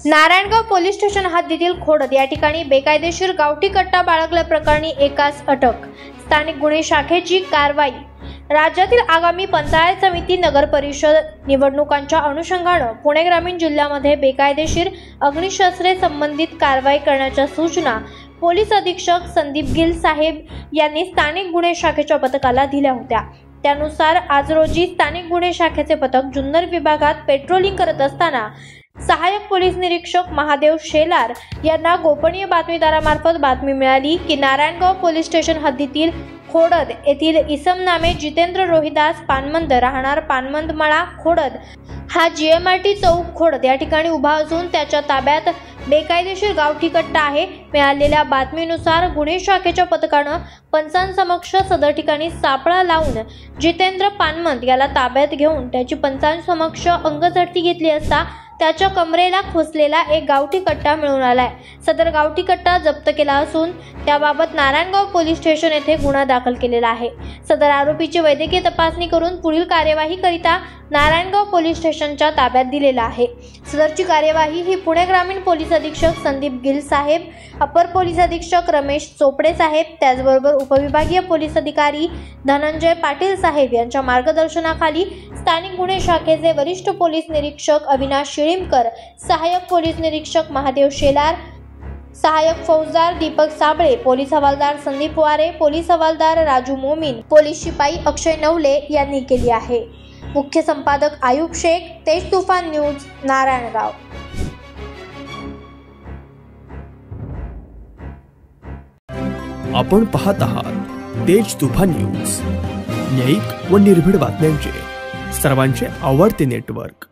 Narayangaon police station हद्दीतील खोडद या ठिकाणी बेकायदेशीर गावठी कट्टा बाळगल्याप्रकरणी एकास अटक। स्थानिक गुन्हे शाखेची कारवाई। राज्यातील आगामी पंचायत समिती नगर परिषद निवडणुकांच्या अनुषंगाने पुणे ग्रामीण जिल्ह्यामध्ये बेकायदेशीर अग्निशस्त्रे संबंधित कारवाई करण्याच्या सूचना पोलीस अधीक्षक संदीप गिल साहेब यांनी स्थानिक गुन्हे शाखेच्या पथकाला दिल्या होत्या। त्यानुसार आज रोजी स्थानिक गुन्हे शाखेचे पथक जुन्नर विभागात पेट्रोलिंग करत असताना सहाय्यक पोलीस निरीक्षक महादेव शेलार यांना गोपनीय बातमीदारामार्फत बातमी मिळाली की नारायणगाव पोलीस स्टेशन हद्दीतील खोडद येथील इसम नामे जितेंद्र रोहिदास पानमंद राहणार पानमंदमळा खोडद हा GMRT चौक खोडद या ठिकाणी उभा असून त्याच्या ताब्यात बेकायदेशीर गावठी कट्टा आहे। मिळालेल्या बातमीनुसार गुन्हे शाखेच्या पथकाने पंचांसमक्ष सदर ठिकाणी सापळा लावून जितेंद्र पानमंद याला ताब्यात घेऊन त्याची पंचांसमक्ष अंगझडती घेतली असता त्याच्या कमरेला खोसलेला एक गावठी कट्टा मिळून आलाय। सदर गावठी कट्टा जप्त केला असून त्याबाबत नारायणगाव पोलीस स्टेशन येथे गुन्हा दाखल केलेला आहे। सदर आरोपीची वैद्यकीय तपासणी करून पुढील कार्यवाही करिता नारायणगाव पोलीस स्टेशनच्या ताब्यात दिलेला आहे। सदरची कार्यवाही ही पुणे ग्रामीण पोलीस अधीक्षक संदीप गिल साहेब, अपर पोलीस अधीक्षक रमेश चोपडे साहेब, त्याचबरोबर उपविभागीय पोलीस अधिकारी धनंजय पाटील साहेब यांच्या मार्गदर्शनाखाली स्थानिक गुन्हे शाखेचे वरिष्ठ पोलीस निरीक्षक अविनाश शिळीमकर, सहाय्यक पोलीस निरीक्षक महादेव शेलार, सहाय्यक फौजदार दीपक साबळे, पोलीस हवालदार संदीप वारे, पोलीस हवालदार राजू मोमीन, पोलीस शिपाई अक्षय नवले यांनी केली आहे। मुख्य संपादक आयुब शेख, तेज तुफान न्यूज, नारायणगाव। आपण पाहत आहात तेज तुफान न्यूज, न्यायिक व निर्भीड बातम्यांचे सर्वांचे आवडते नेटवर्क।